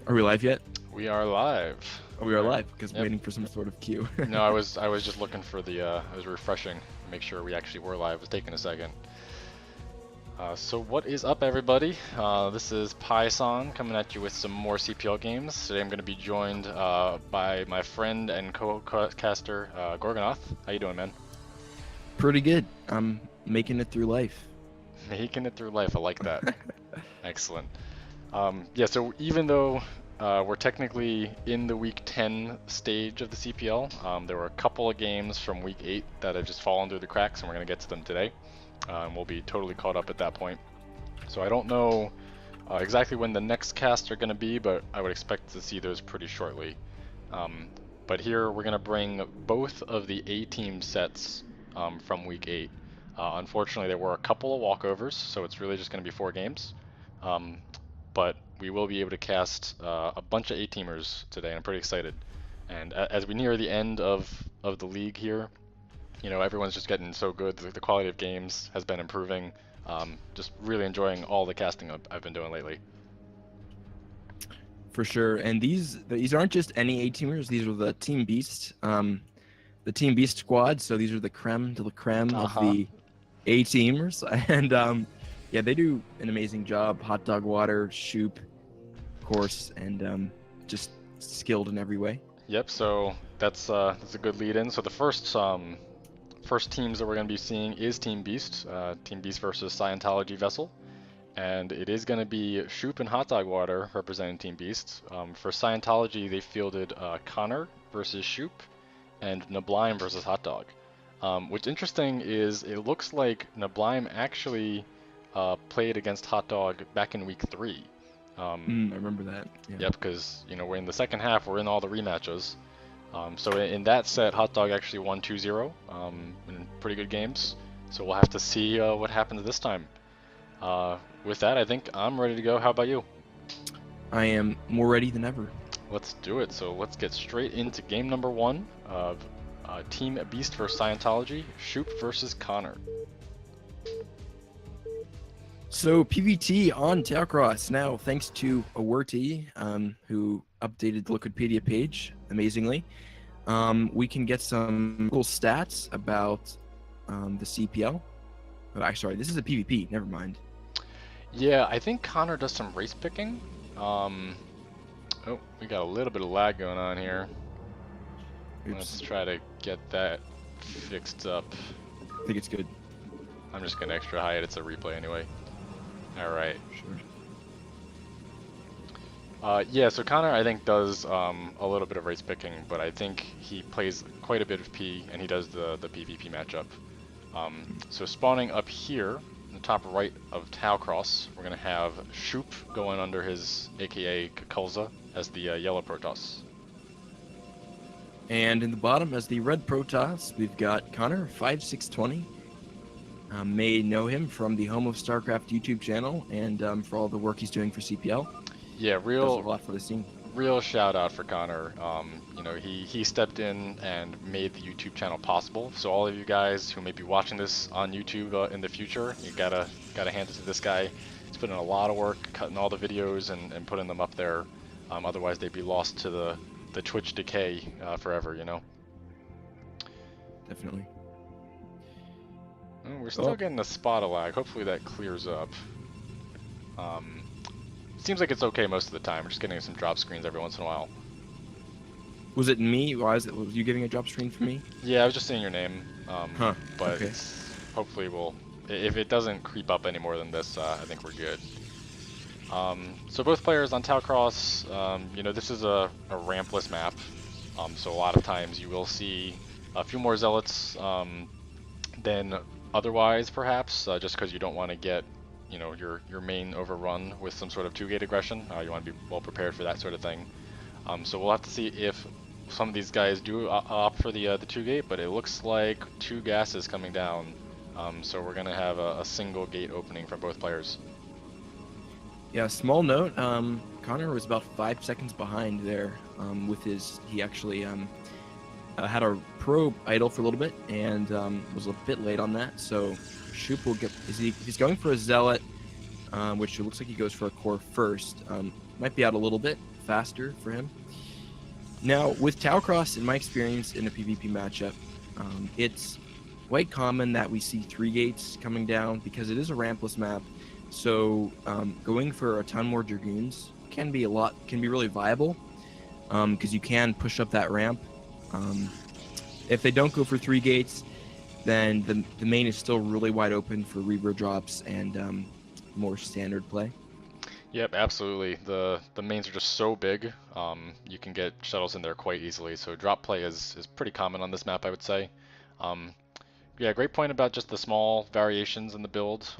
Are we live yet? We are live. Oh, we are live because Yep. waiting for some sort of cue. No, I was just looking for the I was refreshing to make sure we actually were live. It was taking a second. So what is up, everybody? This is Pisan coming at you with some more CPL games. Today I'm going to be joined by my friend and co-caster Gorgonoth. How you doing, man? Pretty good. I'm making it through life. Making it through life. I like that. Excellent. Yeah. So even though we're technically in the week 10 stage of the CPL, there were a couple of games from week 8 that have just fallen through the cracks, and we're going to get to them today. We'll be totally caught up at that point. So I don't know exactly when the next casts are going to be, but I would expect to see those pretty shortly. But here we're going to bring both of the A-team sets from week 8. Unfortunately, there were a couple of walkovers, so it's really just going to be 4 games. But we will be able to cast a bunch of A-teamers today, and I'm pretty excited. And as we near the end of the league here, you know, everyone's just getting so good. The quality of games has been improving. Just really enjoying all the casting I've been doing lately. For sure. And these aren't just any A-teamers. These are the Team Beast, the Team Beast squad. So these are the creme de la creme of the A-teamers. And yeah, they do an amazing job. Hot Dog Water, Shoop, of course, and just skilled in every way. Yep. So that's a good lead-in. So the first teams that we're going to be seeing is Team Beast. Team Beast versus Scientology Vessel. And it is going to be Shoop and Hot Dog Water representing Team Beast. For Scientology, they fielded Connor versus Shoop and Nablime versus Hot Dog. What's interesting is it looks like Nablime actually played against Hot Dog back in week 3. I remember that. Yeah. Yep, because you know we're in the second half. We're in all the rematches. So in that set, Hot Dog actually won 2-0 in pretty good games. So we'll have to see what happens this time. With that, I think I'm ready to go. How about you? I am more ready than ever. Let's do it. So let's get straight into game number 1 of Team Beast versus Scientology, Shoop versus Connor. So PvT on Tailcross now, thanks to Awerty, who updated the Liquipedia page amazingly. We can get some cool stats about the CPL. Oh, sorry, this is a PvP. Never mind. Yeah, I think Connor does some race picking. Oh, we got a little bit of lag going on here. Oops. Let's try to get that fixed up. I think it's good. I'm just gonna extra high it. It's a replay anyway. All right. Sure. Yeah, so Connor I think does a little bit of race picking, but I think he plays quite a bit of P, and he does the PvP matchup. So spawning up here in the top right of Tailcross, we're gonna have Shoop going under his AKA Kukulza as the yellow Protoss. And in the bottom as the red Protoss, we've got Connor5620. May know him from the Home of StarCraft YouTube channel and for all the work he's doing for CPL. Yeah, Does a lot for the scene. Real shout out for Connor. You know, he stepped in and made the YouTube channel possible. So all of you guys who may be watching this on YouTube in the future, you gotta hand it to this guy. He's put in a lot of work, cutting all the videos and putting them up there. Otherwise they'd be lost to the Twitch decay forever, you know. Definitely. We're still getting a spot of lag. Hopefully that clears up. Seems like it's okay most of the time. We're just getting some drop screens every once in a while. Was it me? Was you giving a drop screen for me? Yeah, I was just saying your name. But okay. Hopefully if it doesn't creep up any more than this, I think we're good. So both players on Tailcross, you know, this is a rampless map. So a lot of times you will see a few more zealots than otherwise, perhaps, just because you don't want to get, you know, your main overrun with some sort of 2-gate aggression. You want to be well prepared for that sort of thing. So we'll have to see if some of these guys do opt for the 2-gate, but it looks like 2 gases coming down. So we're gonna have a single gate opening for both players. Yeah, small note, Connor was about 5 seconds behind there with his, he actually had a probe idle for a little bit and was a bit late on that, so Shoop will get, he's going for a zealot, which it looks like he goes for a core first. Might be out a little bit, faster for him. Now, with Taucross, in my experience in a PvP matchup, it's quite common that we see 3 gates coming down because it is a rampless map. So going for a ton more Dragoons can be really viable because you can push up that ramp. If they don't go for 3 gates, then the main is still really wide open for Reaver drops and more standard play. Yep, absolutely. The mains are just so big. You can get shuttles in there quite easily. So drop play is pretty common on this map, I would say. Yeah, great point about just the small variations in the build.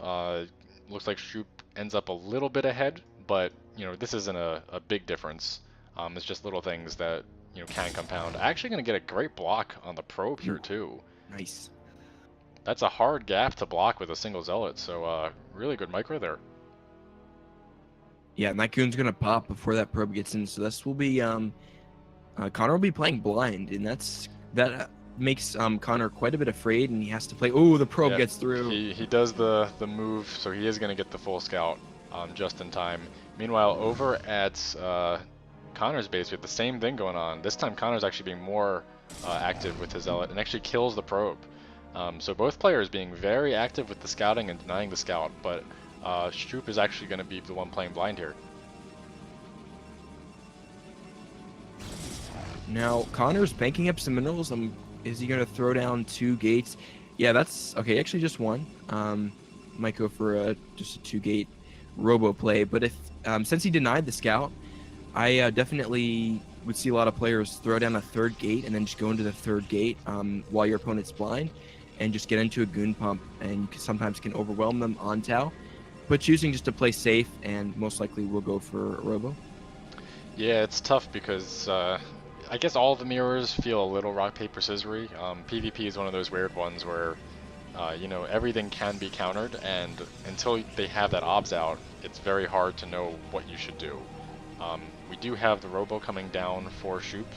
Looks like Shoop ends up a little bit ahead, but this isn't a big difference. It's just little things that can compound. Actually going to get a great block on the probe here too. Nice. That's a hard gap to block with a single zealot, so really good micro there. Yeah, and that goon's gonna pop before that probe gets in, so this will be Connor will be playing blind, and that makes Connor quite a bit afraid, and he has to play. Oh, the probe gets through. He does the move, so he is gonna get the full scout just in time. Meanwhile, over at Connor's base, we have the same thing going on. This time, Connor's actually being more active with his zealot and actually kills the probe. So both players being very active with the scouting and denying the scout, but Shoop is actually going to be the one playing blind here. Now, Connor's banking up some minerals. Is he going to throw down 2 gates? Yeah, that's okay. Actually, just 1. Might go for just a 2-gate robo play. But if since he denied the scout, I definitely would see a lot of players throw down a 3rd gate and then just go into the 3rd gate while your opponent's blind, and just get into a goon pump, and you sometimes can overwhelm them on Tau. But choosing just to play safe, and most likely we'll go for a robo. Yeah, it's tough because I guess all the mirrors feel a little rock paper scissory. PvP is one of those weird ones where everything can be countered, and until they have that obs out, it's very hard to know what you should do. We do have the robo coming down for Shoop,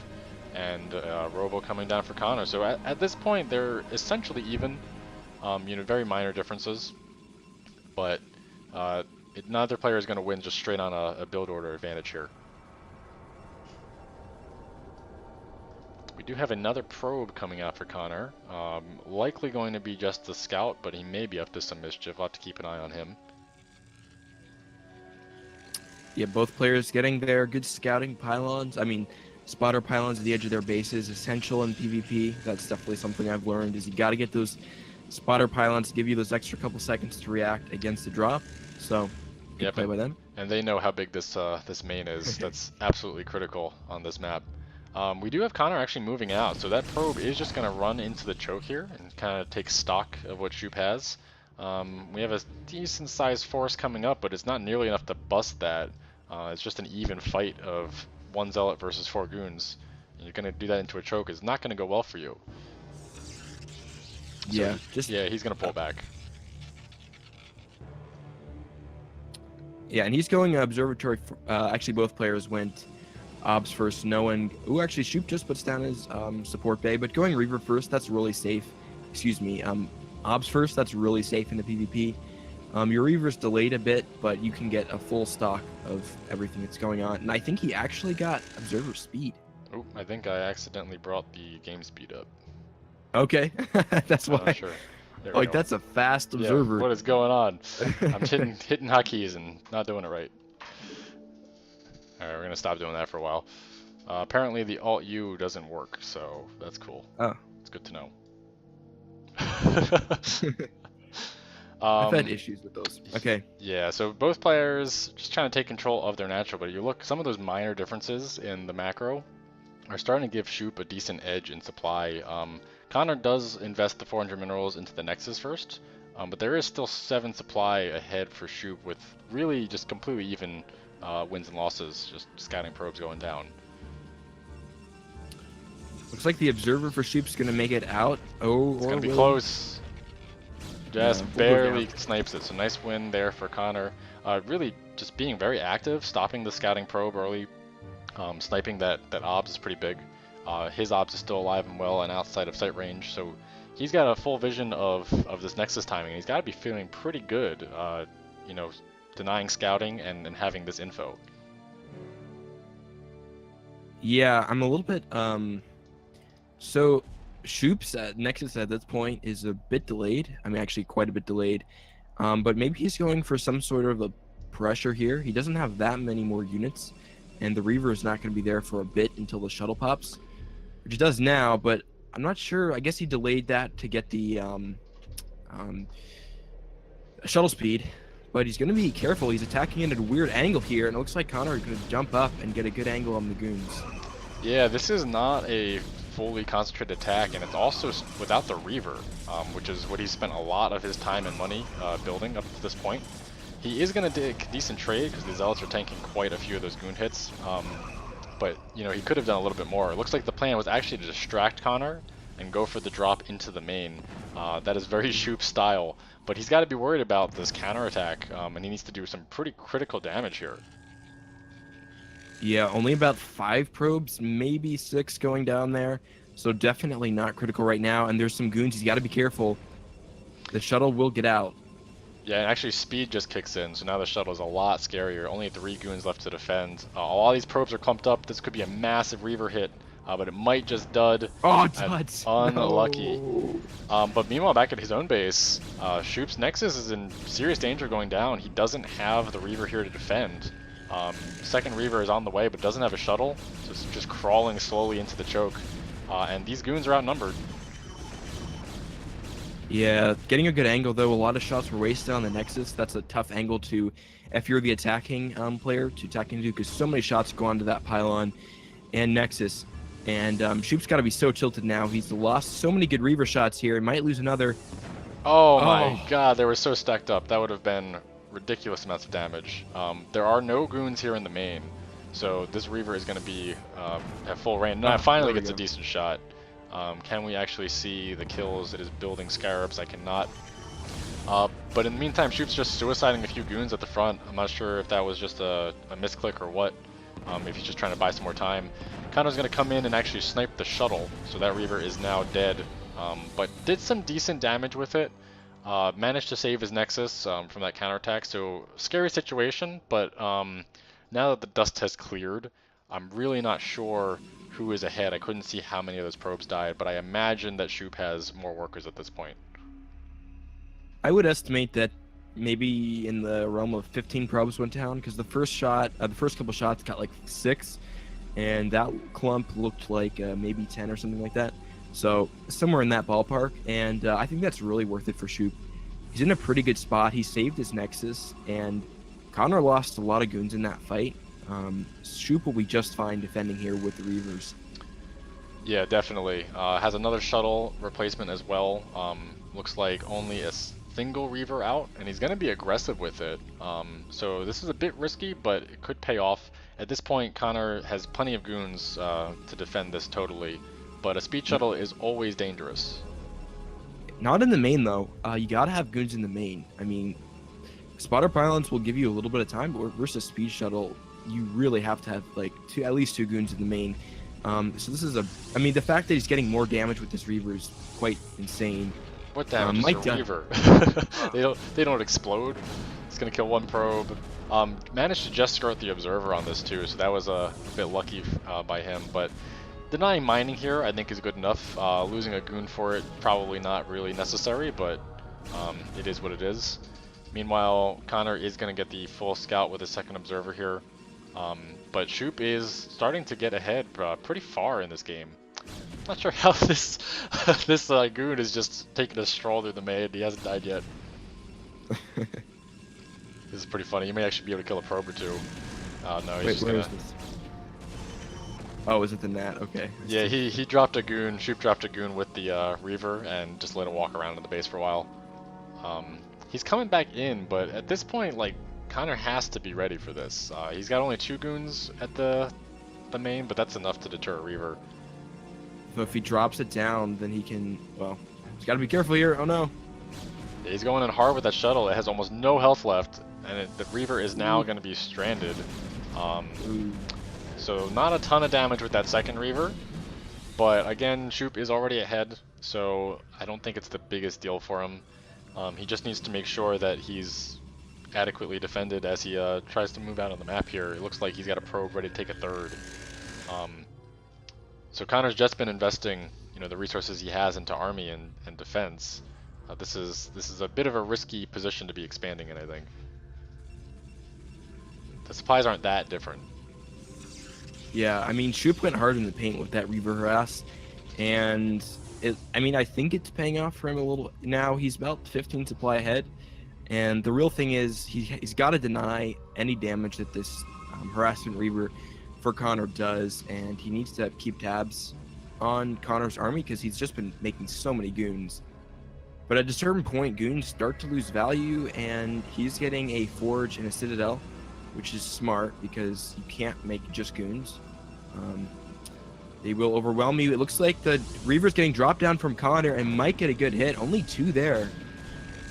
and robo coming down for Connor. So at this point, they're essentially even. Very minor differences, but neither player is going to win just straight on a build order advantage here. We do have another probe coming out for Connor. Likely going to be just the scout, but he may be up to some mischief. We'll have to keep an eye on him. Yeah, both players getting their good scouting pylons. I mean, spotter pylons at the edge of their bases, essential in PvP. That's definitely something I've learned, is you got to get those spotter pylons to give you those extra couple seconds to react against the drop. So, good play by them. And they know how big this main is. That's absolutely critical on this map. We do have Connor actually moving out, so that probe is just going to run into the choke here and kind of take stock of what Shoop has. We have a decent sized force coming up, but it's not nearly enough to bust that. It's just an even fight of 1 zealot versus 4 goons. And you're going to do that into a choke is not going to go well for you. So Yeah, he's going to pull back. Yeah, and he's going observatory. Actually, both players went obs first, knowing. Ooh, actually, Shoop just puts down his support bay, but going Reaver first, that's really safe. Excuse me. Obs first, that's really safe in the PvP. Your Reaver's delayed a bit, but you can get a full stock of everything that's going on. And I think he actually got observer speed. Oh, I think I accidentally brought the game speed up. Okay, that's why. Sure. Like, that's a fast observer. Yeah, what is going on? I'm hitting hotkeys and not doing it right. Alright, we're gonna stop doing that for a while. Apparently the Alt-U doesn't work, so that's cool. Oh. It's good to know. I've had issues with those. Okay. Yeah, so both players just trying to take control of their natural, but you look, some of those minor differences in the macro are starting to give Shoop a decent edge in supply. Connor does invest the 400 minerals into the Nexus first, but there is still 7 supply ahead for Shoop with really just completely even wins and losses, just scouting probes going down. Looks like the observer for Shoop's going to make it out. Oh, it's going to be close. Just barely snipes it, so nice win there for Connor. Really just being very active, stopping the scouting probe early, sniping that obs is pretty big. His obs is still alive and well and outside of sight range, so he's got a full vision of this Nexus timing. He's got to be feeling pretty good, denying scouting and having this info. Yeah, I'm a little bit so Shoop's Nexus at this point is a bit delayed. I mean, actually quite a bit delayed. But maybe he's going for some sort of a pressure here. He doesn't have that many more units, and the Reaver is not going to be there for a bit until the shuttle pops, which it does now. But I'm not sure. I guess he delayed that to get the um, shuttle speed. But he's going to be careful. He's attacking at a weird angle here, and it looks like Connor is going to jump up and get a good angle on the goons. Yeah, this is not a fully concentrated attack, and it's also without the Reaver, which is what he's spent a lot of his time and money building up to this point. He is going to take a decent trade because the Zealots are tanking quite a few of those goon hits, but you know, he could have done a little bit more. It looks like the plan was actually to distract Connor and go for the drop into the main. That is very Shoop style, but he's got to be worried about this counterattack, and he needs to do some pretty critical damage here. Yeah, only about 5 probes, maybe 6 going down there. So definitely not critical right now. And there's some goons. He's got to be careful. The shuttle will get out. Yeah, and actually speed just kicks in, so now the shuttle is a lot scarier. Only 3 goons left to defend. All these probes are clumped up. This could be a massive Reaver hit, but it might just dud. Oh, duds. Unlucky. No. But meanwhile, back at his own base, Shoop's Nexus is in serious danger going down. He doesn't have the Reaver here to defend. Second Reaver is on the way, but doesn't have a shuttle, so it's just crawling slowly into the choke. And these goons are outnumbered. Yeah, getting a good angle, though. A lot of shots were wasted on the Nexus. That's a tough angle to, if you're the attacking player, to attack into, because so many shots go onto that pylon and Nexus. And Shoop's got to be so tilted now. He's lost so many good Reaver shots here. He might lose another. Oh my god, they were so stacked up. That would have been ridiculous amounts of damage. There are no goons here in the main, so this Reaver is going to be at full range. Now finally gets a decent shot. Can we actually see the kills? It is building Scarabs. I cannot. But in the meantime, Shoop's just suiciding a few goons at the front. I'm not sure if that was just a misclick or what. If he's just trying to buy some more time. Connor's going to come in and actually snipe the shuttle, so that Reaver is now dead. But did some decent damage with it. Managed to save his Nexus from that counterattack, so scary situation, but now that the dust has cleared, I'm really not sure who is ahead. I couldn't see how many of those probes died, but I imagine that Shoop has more workers at this point. I would estimate that maybe in the realm of 15 probes went down, because the first shot, the first couple shots got like 6, and that clump looked like maybe 10 or something like that. So somewhere in that ballpark, and I think that's really worth it for Shoop. He's in a pretty good spot. He saved his Nexus, and Connor lost a lot of goons in that fight. Shoop will be just fine defending here with the Reavers. Yeah, definitely. Has another shuttle replacement as well. Looks like only a single Reaver out, and he's going to be aggressive with it. So this is a bit risky, but it could pay off. At this point, Connor has plenty of goons to defend this totally, but a speed shuttle is always dangerous. Not in the main, though. You gotta have goons in the main. I mean, spotter pylons will give you a little bit of time, but versus speed shuttle, you really have to have like at least 2 goons in the main. So this is I mean, the fact that he's getting more damage with this Reaver is quite insane. What damage is a Reaver? they don't explode. It's gonna kill 1 probe. Managed to just skirt the observer on this too, so that was a bit lucky by him. But denying mining here, I think, is good enough. Losing a goon for it, probably not really necessary, but it is what it is. Meanwhile, Connor is going to get the full scout with a second observer here. But Shoop is starting to get ahead pretty far in this game. Not sure how this goon is just taking a stroll through the main. He hasn't died yet. This is pretty funny. You may actually be able to kill a probe or 2. No, he's just where gonna... is this? Oh, is it the Nat? Okay. Yeah, he dropped a goon. Shoop dropped a goon with the Reaver and just let it walk around in the base for a while. He's coming back in, but at this point, like, Connor has to be ready for this. He's got only 2 goons at the main, but that's enough to deter a Reaver. So if he drops it down, then he can, well, he's got to be careful here. Oh no. Yeah, he's going in hard with that shuttle. It has almost no health left, and the Reaver is now going to be stranded. So not a ton of damage with that second Reaver, but again, Shoop is already ahead, so I don't think it's the biggest deal for him. He just needs to make sure that he's adequately defended as he tries to move out on the map here. It looks like he's got a probe ready to take a 3rd. So Connor's just been investing, the resources he has into army and defense. This is a bit of a risky position to be expanding in, I think. The supplies aren't that different. Yeah, I mean, Shoop went hard in the paint with that Reaver harass, and I think it's paying off for him a little now. He's about 15 supply ahead, and the real thing is he's got to deny any damage that this harassment Reaver for Connor does, and he needs to keep tabs on Connor's army because he's just been making so many goons. But at a certain point, goons start to lose value, and he's getting a forge and a citadel, which is smart because you can't make just goons. They will overwhelm you. It looks like the Reaver's getting dropped down from Connor and might get a good hit. Only 2 there.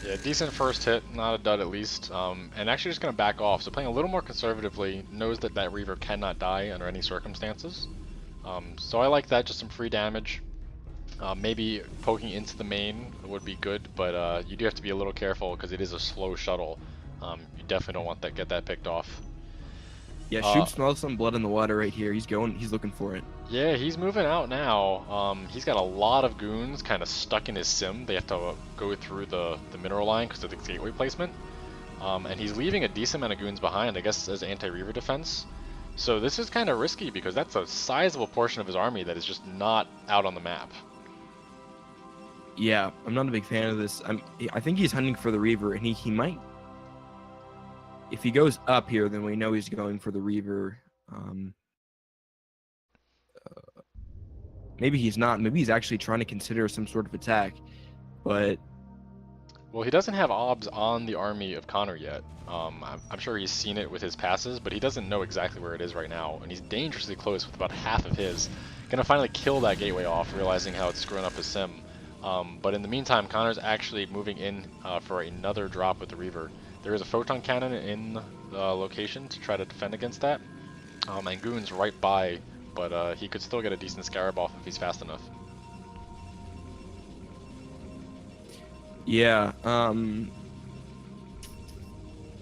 Yeah, decent first hit, not a dud at least. And actually just going to back off. So playing a little more conservatively, knows that Reaver cannot die under any circumstances. So I like that, just some free damage. Maybe poking into the main would be good, but you do have to be a little careful because it is a slow shuttle. You definitely don't want that get that picked off. Yeah, Shoop smells some blood in the water right here. He's looking for it. Yeah, he's moving out now. He's got a lot of goons kind of stuck in his sim. They have to go through the mineral line because of the gateway placement. And he's leaving a decent amount of goons behind, I guess, as anti-Reaver defense. So this is kind of risky because that's a sizable portion of his army that is just not out on the map. Yeah, I'm not a big fan of this. I think he's hunting for the Reaver, and he might. If he goes up here, then we know he's going for the Reaver. Maybe he's not. Maybe he's actually trying to consider some sort of attack. But well, he doesn't have obs on the army of Connor yet. I'm sure he's seen it with his passes, but he doesn't know exactly where it is right now, and he's dangerously close with about half of his. Gonna finally kill that gateway off, realizing how it's screwing up his sim. But in the meantime, Connor's actually moving in for another drop with the Reaver. There is a photon cannon in the location to try to defend against that, and goons right by, but he could still get a decent scarab off if he's fast enough. yeah,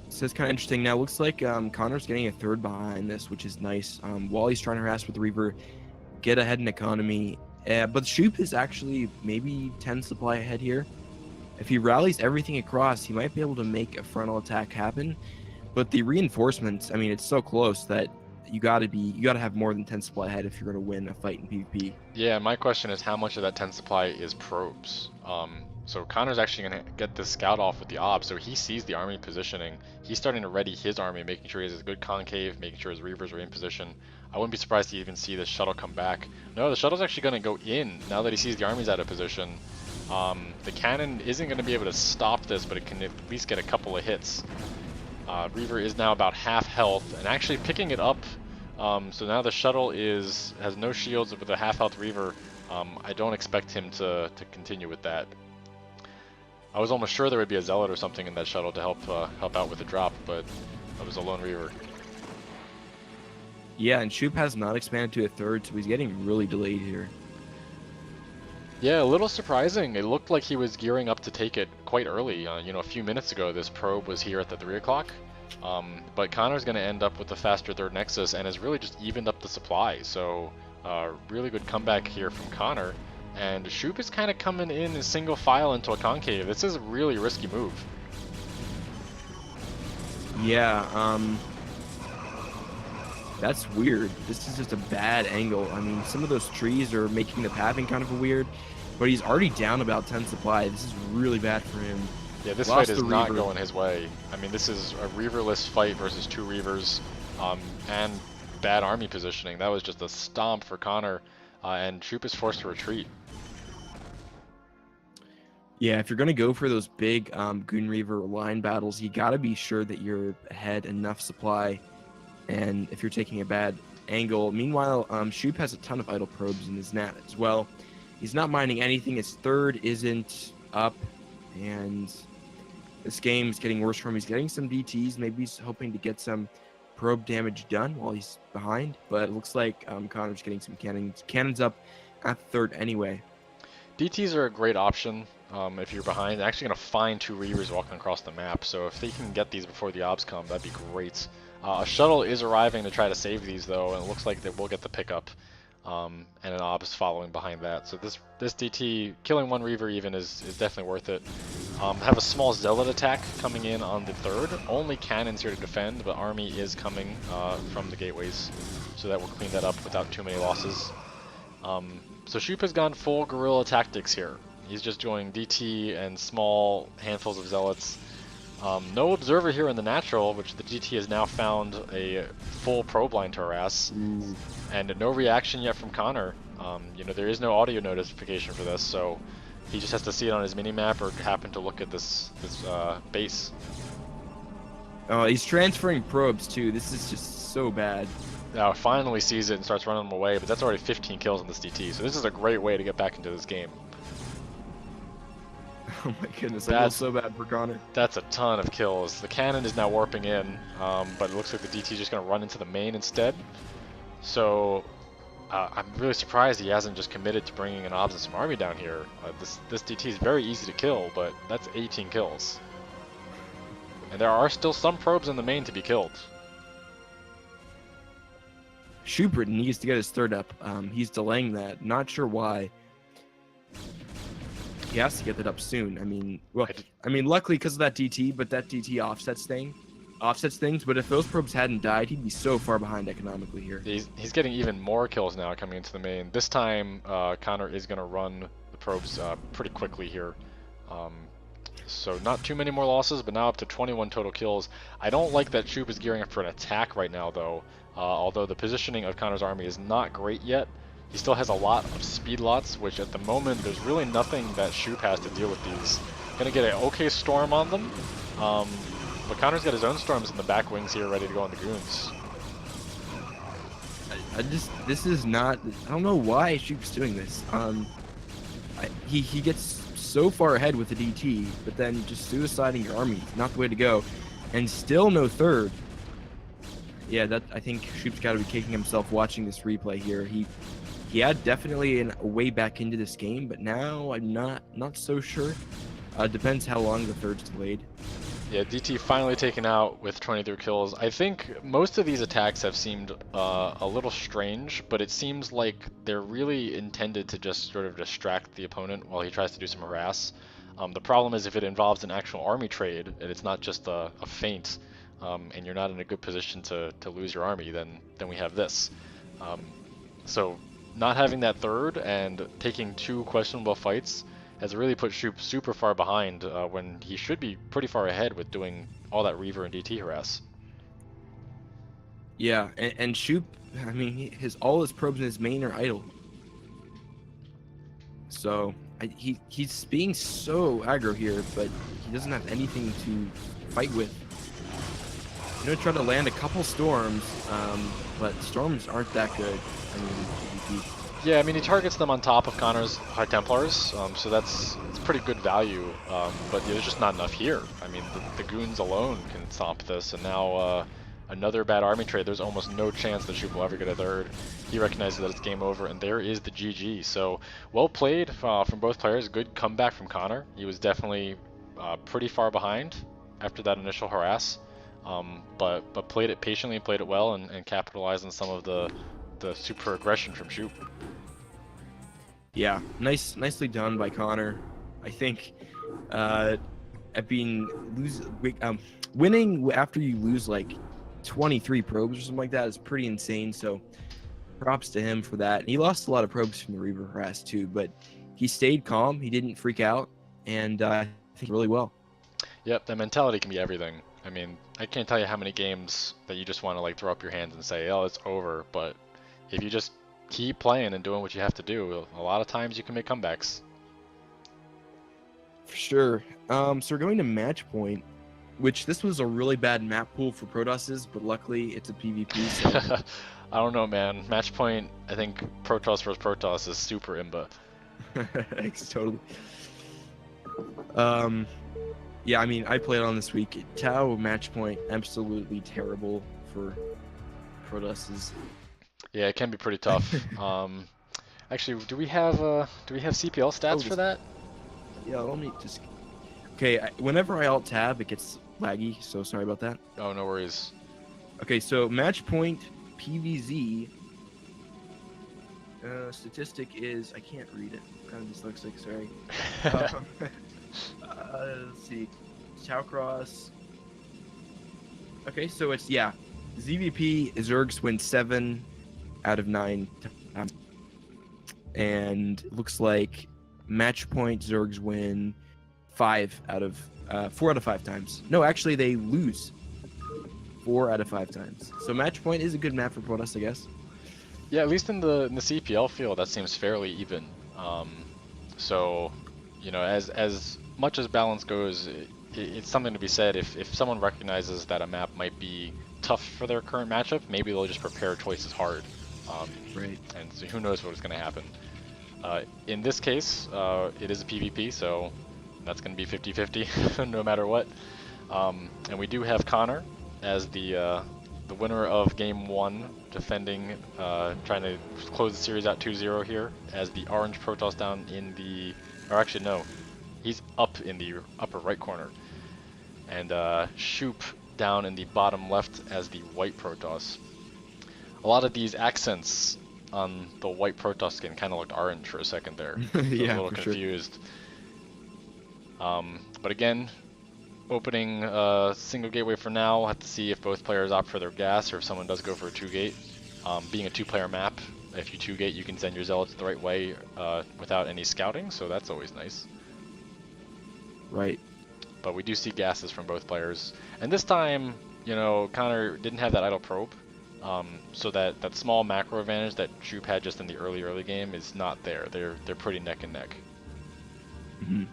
so it's kind of interesting. Now, looks like Connor's getting a third behind this, which is nice. While he's trying to harass with the Reaver, get ahead in economy. But Shoop is actually maybe 10 supply ahead here. If he rallies everything across, he might be able to make a frontal attack happen. But the reinforcements, I mean, it's so close that you gotta have more than 10 supply ahead if you're gonna win a fight in PvP. Yeah, my question is how much of that 10 supply is probes? So Connor's actually gonna get this scout off with the ob, so he sees the army positioning. He's starting to ready his army, making sure he has a good concave, making sure his Reavers are in position. I wouldn't be surprised to even see the shuttle come back. No, the shuttle's actually gonna go in now that he sees the army's out of position. The cannon isn't going to be able to stop this, but it can at least get a couple of hits. Reaver is now about half health, and actually picking it up. So now the shuttle has no shields with a half health Reaver. I don't expect him to continue with that. I was almost sure there would be a zealot or something in that shuttle to help out with the drop, but it was a lone Reaver. Yeah, and Shoop has not expanded to a third, so he's getting really delayed here. Yeah, a little surprising. It looked like he was gearing up to take it quite early. A few minutes ago, this probe was here at the 3 o'clock. But Connor's going to end up with a faster third Nexus and has really just evened up the supply. So, really good comeback here from Connor. And Shoop is kind of coming in single file into a concave. This is a really risky move. Yeah, that's weird. This is just a bad angle. I mean, some of those trees are making the pathing kind of weird, but he's already down about 10 supply. This is really bad for him. Yeah, this fight is not going his way. I mean, this is a Reaver-less fight versus 2 Reavers, and bad army positioning. That was just a stomp for Connor, and Shoop is forced to retreat. Yeah, if you're going to go for those big Goon Reaver line battles, you got to be sure that you're ahead enough supply. And if you're taking a bad angle, meanwhile, Shoop has a ton of idle probes in his nat as well. He's not mining anything. His third isn't up, and this game is getting worse for him. He's getting some DTs. Maybe he's hoping to get some probe damage done while he's behind, but it looks like Connor's getting some cannons up at the third anyway. DTs are a great option if you're behind. They're actually going to find 2 Reavers walking across the map, so if they can get these before the obs come, that'd be great. A shuttle is arriving to try to save these, though, and it looks like they will get the pickup. and an Obs following behind that. So this DT, killing one Reaver even is definitely worth it. Have a small Zealot attack coming in on the third. Only cannons here to defend, but army is coming from the gateways, so that will clean that up without too many losses. So Shoop has gone full guerrilla tactics here. He's just doing DT and small handfuls of Zealots. No observer here in the natural, which the GT has now found a full probe line to harass, and no reaction yet from Connor. You know, there is no audio notification for this, so he just has to see it on his minimap or happen to look at this base. Oh, he's transferring probes too. This is just so bad. Now finally sees it and starts running them away, but that's already 15 kills on this DT, so this is a great way to get back into this game. Oh my goodness, I feel so bad for Connor. That's a ton of kills. The cannon is now warping in, but it looks like the DT is just going to run into the main instead. So I'm really surprised he hasn't just committed to bringing an Obs and some army down here. This DT is very easy to kill, but that's 18 kills. And there are still some probes in the main to be killed. Shoop needs to get his third up. He's delaying that. Not sure why. He has to get that up soon. I mean, well, luckily because of that DT, but that DT offsets things. But if those probes hadn't died, he'd be so far behind economically here. He's getting even more kills now coming into the main. This time, Connor is going to run the probes pretty quickly here. So not too many more losses, but now up to 21 total kills. I don't like that Shoop is gearing up for an attack right now, though. Although the positioning of Connor's army is not great yet. He still has a lot of speed lots, which at the moment there's really nothing that Shoop has to deal with these. Gonna get an okay storm on them, but Connor's got his own storms in the back wings here ready to go on the goons. This is not, I don't know why Shoop's doing this. He gets so far ahead with the DT, but then just suiciding your army, not the way to go. And still no third. Yeah, I think Shoop's got to be kicking himself watching this replay here. He had definitely a way back into this game, but now I'm not so sure. Depends how long the third's delayed. Yeah, DT finally taken out with 23 kills. I think most of these attacks have seemed a little strange, but it seems like they're really intended to just sort of distract the opponent while he tries to do some harass. The problem is if it involves an actual army trade, and it's not just a feint, and you're not in a good position to lose your army, then we have this. So not having that third and taking two questionable fights has really put Shoop super far behind when he should be pretty far ahead with doing all that Reaver and DT harass. Yeah, and Shoop, I mean, all his probes in his main are idle. So he's being so aggro here, but he doesn't have anything to fight with. I'm gonna try to land a couple storms, but storms aren't that good. I mean, yeah, I mean he targets them on top of Connor's High Templars, so it's pretty good value. But there's just not enough here. I mean, the goons alone can stomp this, and now another bad army trade. There's almost no chance that Shoop will ever get a third. He recognizes that it's game over, and there is the GG. So well played from both players. Good comeback from Connor. He was definitely pretty far behind after that initial harass. But played it patiently, played it well, and capitalized on some of the super aggression from Shoop. Yeah, nicely done by Connor. I think winning after you lose like 23 probes or something like that is pretty insane. So props to him for that. And he lost a lot of probes from the Reaver harass too, but he stayed calm. He didn't freak out, and I think really well. Yep, that mentality can be everything. I mean, I can't tell you how many games that you just want to like throw up your hands and say, oh, it's over. But if you just keep playing and doing what you have to do, a lot of times you can make comebacks. For sure. So we're going to match point, which this was a really bad map pool for Protosses, but luckily it's a PvP. So. I don't know, man. Match point, I think Protoss versus Protoss is super imba. Totally. Yeah, I mean, I played on this week. Tau match point, absolutely terrible for Protosses. Yeah, it can be pretty tough. Actually, do we have CPL stats for that? Yeah, let me just. Okay, whenever I alt tab, it gets laggy, so sorry about that. Oh, no worries. Okay, so match point PVZ Statistic is, I can't read it. I'm kind of dyslexic, sorry. Let's see. Towcross. Okay, so it's, yeah. ZVP, Zergs win 7 out of 9 times. And it looks like match point, Zergs win 4 out of 5 times. No, actually, they lose 4 out of 5 times. So match point is a good map for Protoss, I guess. Yeah, at least in the CPL field, that seems fairly even. So, you know, as much as balance goes, it's something to be said. If someone recognizes that a map might be tough for their current matchup, maybe they'll just prepare twice as hard. Right. And so who knows what's going to happen. In this case, it is a PvP, so that's going to be 50-50 no matter what. And we do have Connor as the winner of Game 1, defending, trying to close the series out 2-0 here, as the orange Protoss down in the, or actually no, he's up in the upper right corner, and Shoop down in the bottom left as the white Protoss. A lot of these accents on the white Protoss skin kind of looked orange for a second there. So Yeah, I was a little confused. Sure. But again, opening single gateway for now. We'll have to see if both players opt for their gas or if someone does go for a 2-gate. Being a 2-player map, if you 2-gate, you can send your zealots the right way without any scouting, so that's always nice. Right. But we do see gases from both players. And this time, you know, Connor didn't have that idle probe, so that small macro advantage that Shoop had just in the early game is not there. They're pretty neck and neck. Mm-hmm.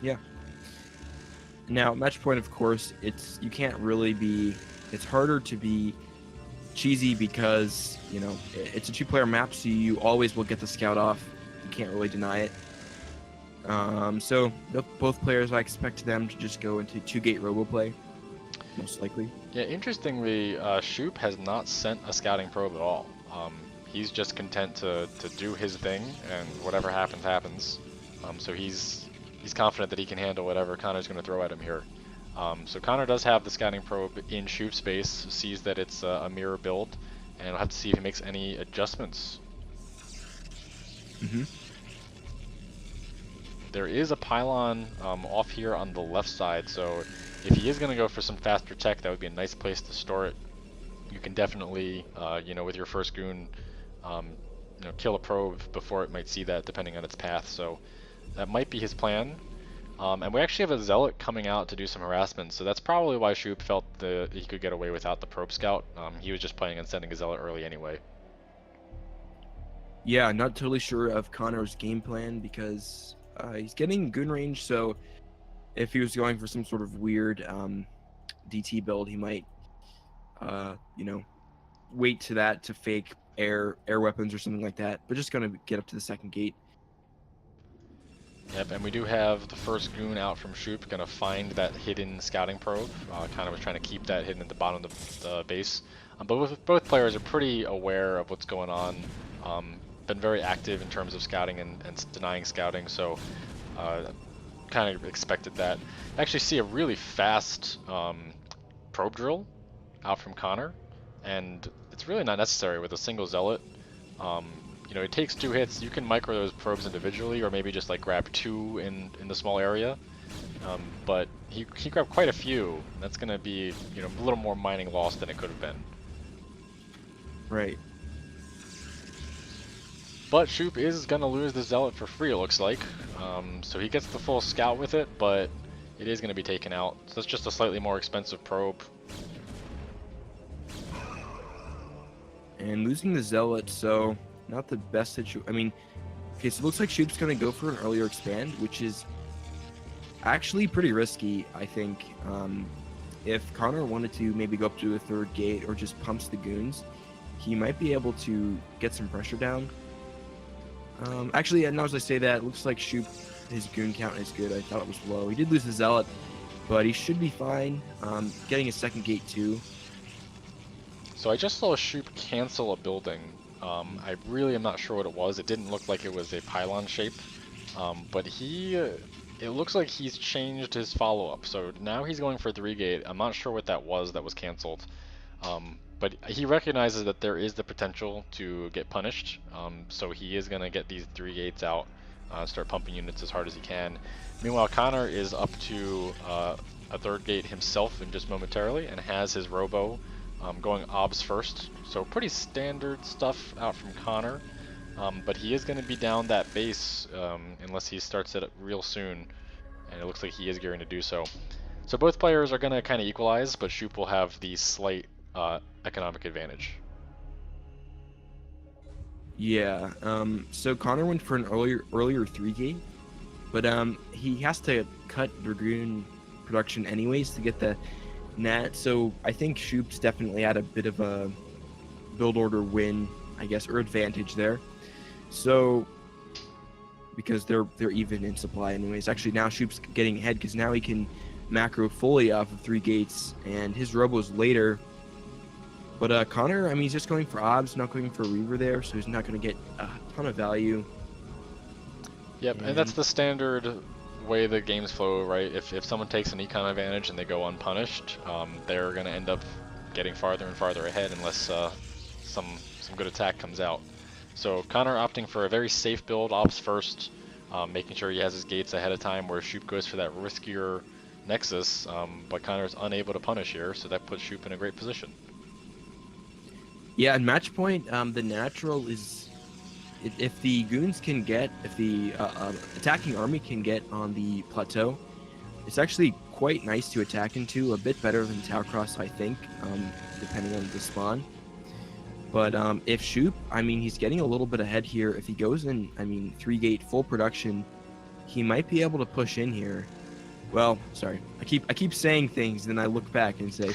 Yeah. Now, match point, of course, you can't really be, it's harder to be cheesy because, you know, it's a 2-player map, so you always will get the scout off. You can't really deny it. So both players, I expect them to just go into 2-gate robo-play, most likely. Yeah, interestingly, Shoop has not sent a scouting probe at all. He's just content to do his thing, and whatever happens, happens. So he's confident that he can handle whatever Connor's going to throw at him here. So Connor does have the scouting probe in Shoop space, sees that it's a mirror build, and we'll have to see if he makes any adjustments. Mm-hmm. There is a pylon off here on the left side, so if he is going to go for some faster tech, that would be a nice place to store it. You can definitely, you know, with your first goon, you know, kill a probe before it might see that, depending on its path. So that might be his plan. And we actually have a zealot coming out to do some harassment, so that's probably why Shoop felt that he could get away without the probe scout. He was just planning on sending a zealot early anyway. Yeah, not totally sure of Connor's game plan because he's getting goon range, so if he was going for some sort of weird DT build, he might, you know, wait to that to fake air weapons or something like that, but just gonna get up to the second gate. Yep, and we do have the first goon out from Shoop, gonna find that hidden scouting probe. Kind of was trying to keep that hidden at the bottom of the base. But both players are pretty aware of what's going on. Been very active in terms of scouting and denying scouting, so kind of expected that. Actually see a really fast probe drill out from Connor, and it's really not necessary with a single zealot. You know, it takes 2 hits. You can micro those probes individually, or maybe just like grab 2 in the small area. But he grabbed quite a few. That's going to be, you know, a little more mining loss than it could have been. Right. But Shoop is going to lose the zealot for free, it looks like. So he gets the full scout with it, but it is going to be taken out. So that's just a slightly more expensive probe. And losing the zealot, so not the best situation. I mean, okay, so it looks like Shoop's going to go for an earlier expand, which is actually pretty risky, I think. If Connor wanted to maybe go up to a 3rd gate or just pumps the goons, he might be able to get some pressure down. Actually, now as I say that, it looks like Shoop, his goon count is good. I thought it was low. He did lose the zealot, but he should be fine. Getting a 2nd gate too. So I just saw Shoop cancel a building. I really am not sure what it was. It didn't look like it was a pylon shape, but it looks like he's changed his follow-up. So now he's going for 3-gate. I'm not sure what that was canceled. But he recognizes that there is the potential to get punished, so he is going to get these 3 gates out, start pumping units as hard as he can. Meanwhile, Connor is up to a 3rd gate himself in just momentarily and has his robo going obs first. So pretty standard stuff out from Connor, but he is going to be down that base unless he starts it real soon, and it looks like he is gearing to do so. So both players are going to kind of equalize, but Shoop will have the slight economic advantage. Yeah. So Connor went for an earlier 3 gate, but he has to cut Dragoon production anyways to get the Nat. So I think Shoop's definitely had a bit of a build order win, I guess, or advantage there. So because they're even in supply anyways. Actually, now Shoop's getting ahead because now he can macro fully off of 3 gates, and his robo's later. But Connor, I mean, he's just going for obs, not going for Reaver there, so he's not going to get a ton of value. Yep, and that's the standard way the games flow, right? If someone takes an econ advantage and they go unpunished, they're going to end up getting farther and farther ahead unless some good attack comes out. So Connor opting for a very safe build, ops first, making sure he has his gates ahead of time, where Shoop goes for that riskier Nexus, but Connor's unable to punish here, so that puts Shoop in a great position. Yeah, at match point, the natural is if the goons can get, if the attacking army can get on the plateau, it's actually quite nice to attack into, a bit better than Tower Cross, I think, depending on the spawn. But if Shoop, I mean, he's getting a little bit ahead here. If he goes in, I mean, 3 gate full production, he might be able to push in here. Well, sorry, I keep saying things, then I look back and say,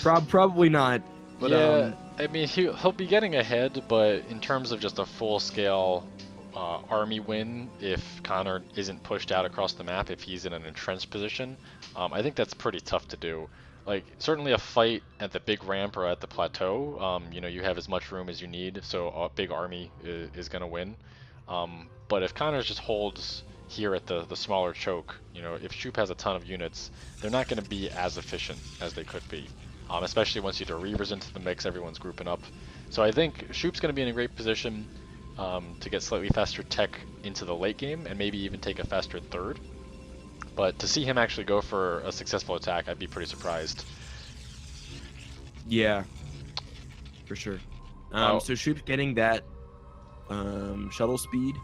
probably not. But, yeah, I mean, he'll be getting ahead, but in terms of just a full-scale army win, if Connor isn't pushed out across the map, if he's in an entrenched position, I think that's pretty tough to do. Like, certainly a fight at the big ramp or at the plateau, you know, you have as much room as you need, so a big army is going to win. But if Connor just holds here at the smaller choke, you know, if Shoop has a ton of units, they're not going to be as efficient as they could be. Especially once you throw Reavers into the mix, everyone's grouping up. So I think Shoop's going to be in a great position to get slightly faster tech into the late game, and maybe even take a faster 3rd. But to see him actually go for a successful attack, I'd be pretty surprised. Yeah, for sure. So Shoop's getting that shuttle speed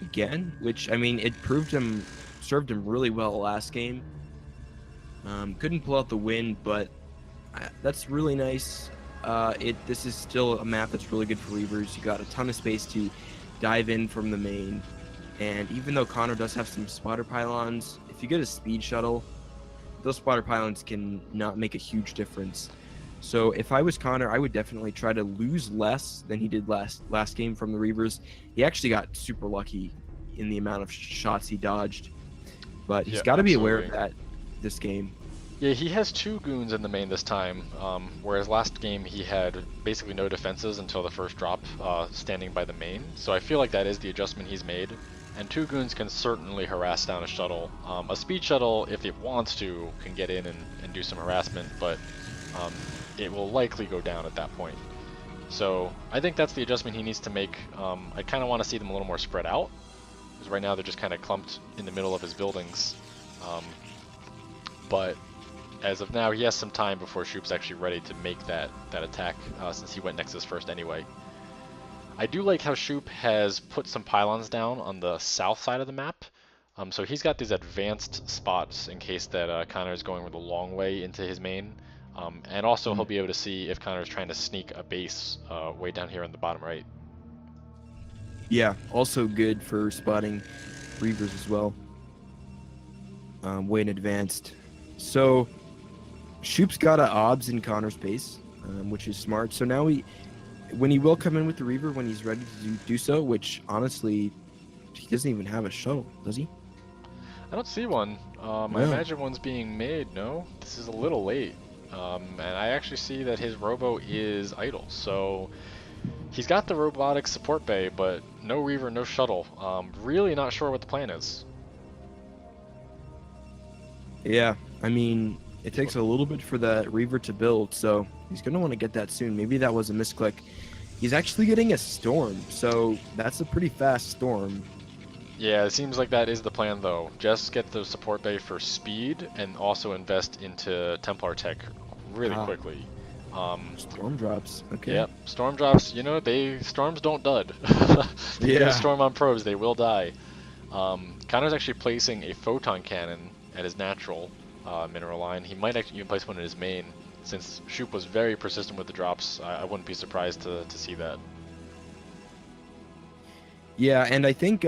again, which, I mean, it served him really well last game. Couldn't pull out the win, but that's really nice. This is still a map that's really good for Reavers. You got a ton of space to dive in from the main, and even though Connor does have some spotter pylons, if you get a speed shuttle, those spotter pylons can not make a huge difference. So if I was Connor, I would definitely try to lose less than he did last game from the Reavers. He actually got super lucky in the amount of shots he dodged, but he's got to be aware of that this game. Yeah, he has 2 goons in the main this time, whereas last game he had basically no defenses until the first drop, standing by the main. So I feel like that is the adjustment he's made, and 2 goons can certainly harass down a shuttle. A speed shuttle, if it wants to, can get in and do some harassment, but it will likely go down at that point. So I think that's the adjustment he needs to make. I kind of want to see them a little more spread out, because right now they're just kind of clumped in the middle of his buildings. But as of now, he has some time before Shoop's actually ready to make that attack, since he went Nexus first anyway. I do like how Shoop has put some pylons down on the south side of the map. So he's got these advanced spots in case that Connor's going the long way into his main. And also he'll be able to see if Connor's trying to sneak a base way down here on the bottom right. Yeah, also good for spotting Reavers as well. Way in advanced. So Shoop's got a obs in Connor's base, which is smart. So now when he will come in with the Reaver when he's ready to do so, which honestly, he doesn't even have a shuttle, does he? I don't see one. I imagine one's being made, no? This is a little late. And I actually see that his robo is idle, so he's got the robotic support bay, but no Reaver, no shuttle. Really not sure what the plan is. Yeah, I mean, It takes a little bit for the Reaver to build, so he's going to want to get that soon. Maybe that was a misclick. He's actually getting a Storm, so that's a pretty fast Storm. Yeah, it seems like that is the plan, though. Just get the support bay for speed and also invest into Templar tech really quickly. Storm drops. Okay. Yep, storm drops. You know, storms don't dud. If you get a storm on probes, they will die. Connor's actually placing a photon cannon at his natural mineral line. He might actually even place one in his main. Since Shoop was very persistent with the drops, I wouldn't be surprised to see that. Yeah, and I think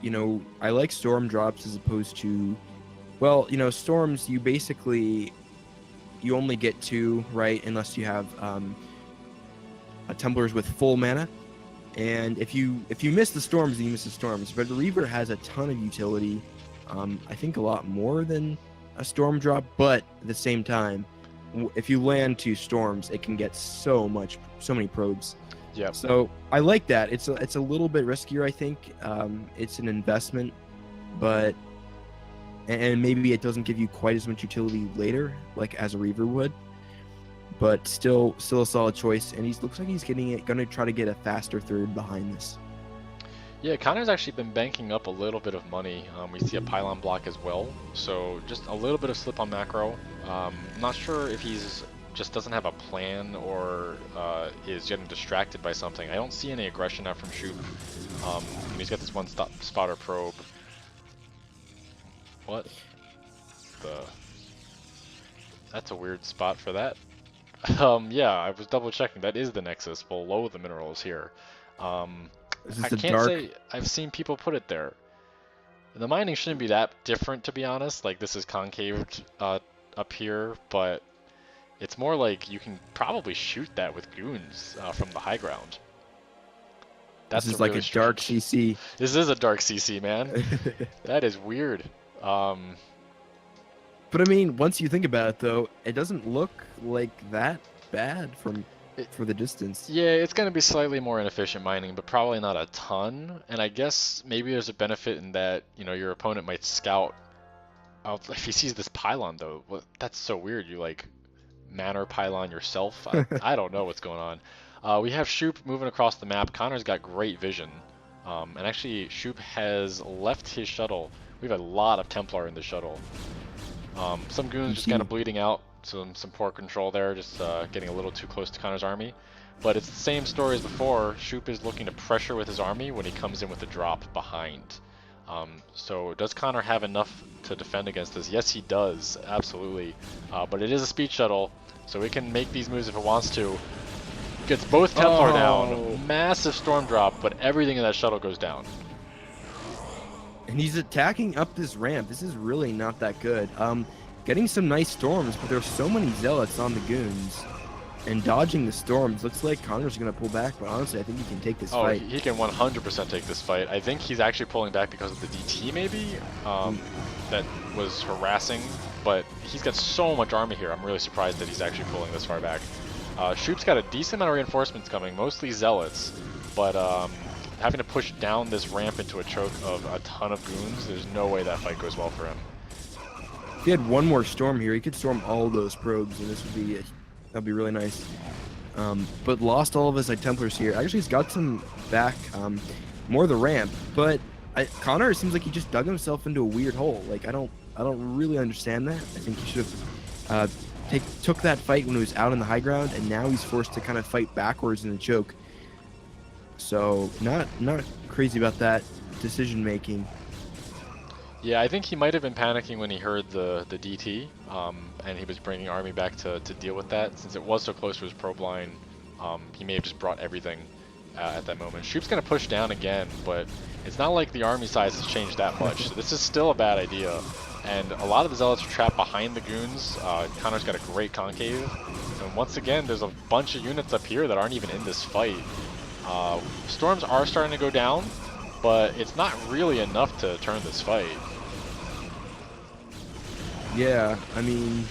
you know, I like storm drops as opposed to, well, you know, storms, you only get 2, right, unless you have Templars with full mana. And if you miss the storms, then you miss the storms. But Reaver has a ton of utility. I think a lot more than a storm drop, but at the same time, if you land 2 storms, it can get so many probes. Yeah. So I like that. It's a little bit riskier, I think. It's an investment, but and maybe it doesn't give you quite as much utility later, like as a Reaver would. But still a solid choice, and he looks like he's gonna try to get a faster third behind this. Yeah, Connor's actually been banking up a little bit of money. We see a pylon block as well, so just a little bit of slip on macro. I'm not sure if he's just doesn't have a plan or is getting distracted by something. I don't see any aggression out from Shoop. He's got this one spotter probe. What? That's a weird spot for that. Yeah, I was double checking. That is the Nexus below the minerals here. I can't say I've seen people put it there. The mining shouldn't be that different, to be honest. Like, this is concaved up here, but it's more like you can probably shoot that with goons from the high ground. This is like a dark CC. This is a dark CC, man. That is weird. But I mean, once you think about it, though, it doesn't look like that bad for the distance. Yeah, it's going to be slightly more inefficient mining, but probably not a ton. And I guess maybe there's a benefit in that, you know, your opponent might scout out. If he sees this pylon, though, well, that's so weird. You like manor pylon yourself. I don't know what's going on. We have Shoop moving across the map. Connor's got great vision. And actually, Shoop has left his shuttle. We have a lot of Templar in the shuttle. Some goons just kind of bleeding out. Some poor control there, just getting a little too close to Connor's army. But it's the same story as before. Shoop is looking to pressure with his army when he comes in with a drop behind. So does Connor have enough to defend against this? Yes, he does, absolutely. But it is a speed shuttle, so it can make these moves if it wants to. Gets both Templar down, massive storm drop, but everything in that shuttle goes down. And he's attacking up this ramp. This is really not that good. Getting some nice storms, but there's so many zealots on the goons. And dodging the storms. Looks like Connor's going to pull back, but honestly, I think he can take this fight. He can 100% take this fight. I think he's actually pulling back because of the DT, maybe? That was harassing, but he's got so much army here. I'm really surprised that he's actually pulling this far back. Shoop's got a decent amount of reinforcements coming, mostly zealots, but having to push down this ramp into a choke of a ton of goons, there's no way that fight goes well for him. If he had one more storm here, he could storm all those probes, and this would be that'd be really nice. But lost all of his Templars here. Actually, he's got some back, more the ramp. But Connor, it seems like he just dug himself into a weird hole. Like I don't really understand that. I think he should have took that fight when he was out on the high ground, and now he's forced to kind of fight backwards in the choke. So not crazy about that decision making. Yeah, I think he might have been panicking when he heard the DT, and he was bringing army back to deal with that. Since it was so close to his probe line, he may have just brought everything at that moment. Shoop's going to push down again, but it's not like the army size has changed that much, so this is still a bad idea. And a lot of the zealots are trapped behind the goons. Connor's got a great concave, and once again, there's a bunch of units up here that aren't even in this fight. Storms are starting to go down, but it's not really enough to turn this fight. Yeah, I mean...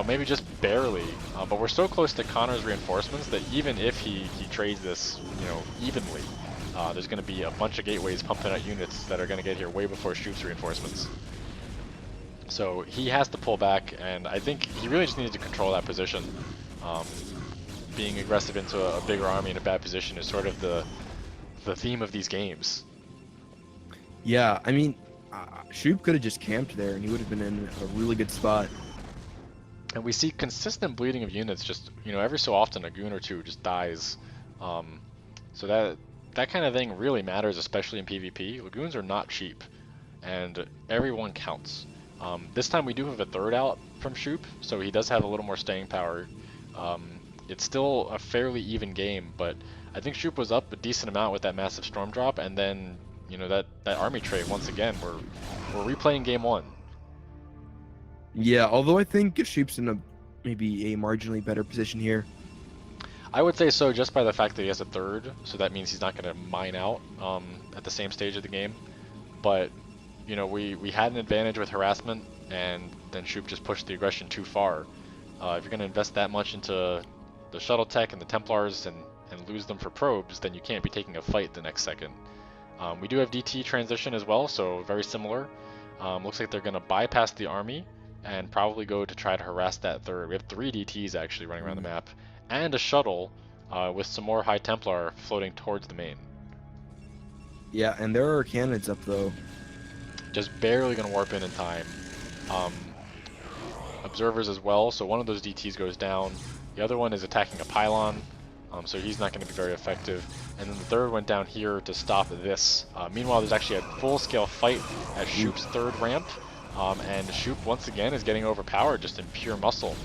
maybe just barely, but we're so close to Connor's reinforcements that even if he trades this, you know, evenly, there's going to be a bunch of gateways pumping out units that are going to get here way before Shoop's reinforcements. So he has to pull back, and I think he really just needed to control that position. Being aggressive into a bigger army in a bad position is sort of the theme of these games. Yeah, I mean, Shoop could have just camped there, and he would have been in a really good spot. And we see consistent bleeding of units. Just every so often, a goon or two just dies. So that kind of thing really matters, especially in PvP. Lagoons are not cheap, and everyone counts. This time we do have a third out from Shoop, so he does have a little more staying power. It's still a fairly even game, but I think Shoop was up a decent amount with that massive storm drop, and then that army trade once again. We're replaying game one. Yeah, although I think Shoop's in maybe a marginally better position here. I would say so, just by the fact that he has a third, so that means he's not going to mine out at the same stage of the game. But we had an advantage with harassment, and then Shoop just pushed the aggression too far. If you're going to invest that much into the shuttle tech and the Templars and lose them for probes, then you can't be taking a fight the next second. We do have DT transition as well, so very similar. Looks like they're going to bypass the army and probably go to try to harass that third. We have 3 DTs actually running around the map, and a shuttle with some more High Templar floating towards the main. Yeah, and there are cannons up though. Just barely going to warp in time. Observers as well, so one of those DTs goes down. The other one is attacking a pylon, so he's not going to be very effective. And then the third went down here to stop this. Meanwhile, there's actually a full-scale fight at Shoop's third ramp, and Shoop once again is getting overpowered just in pure muscle.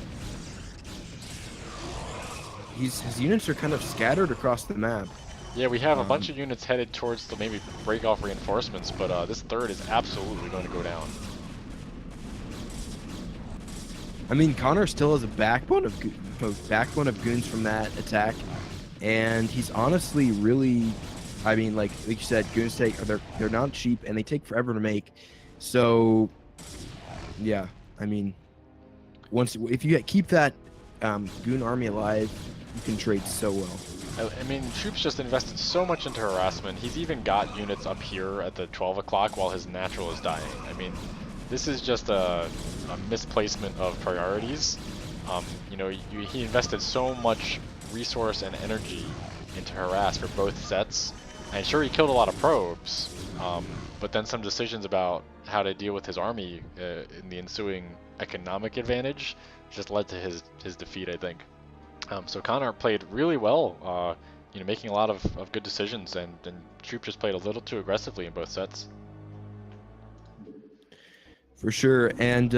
His units are kind of scattered across the map. Yeah, we have a bunch of units headed towards the maybe break off reinforcements, but this third is absolutely going to go down. I mean, Connor still has a backbone of goons from that attack, and he's honestly really, I mean, like you said, goons they're not cheap and they take forever to make. So, yeah, I mean, if you keep that goon army alive, you can trade so well. I mean, Shoop's just invested so much into harassment. He's even got units up here at the 12 o'clock while his natural is dying. I mean, this is just a misplacement of priorities. He invested so much resource and energy into harass for both sets, and sure, he killed a lot of probes, but then some decisions about how to deal with his army in the ensuing economic advantage just led to his defeat, I think. So Connor played really well, making a lot of good decisions, and Shoop just played a little too aggressively in both sets. For sure, and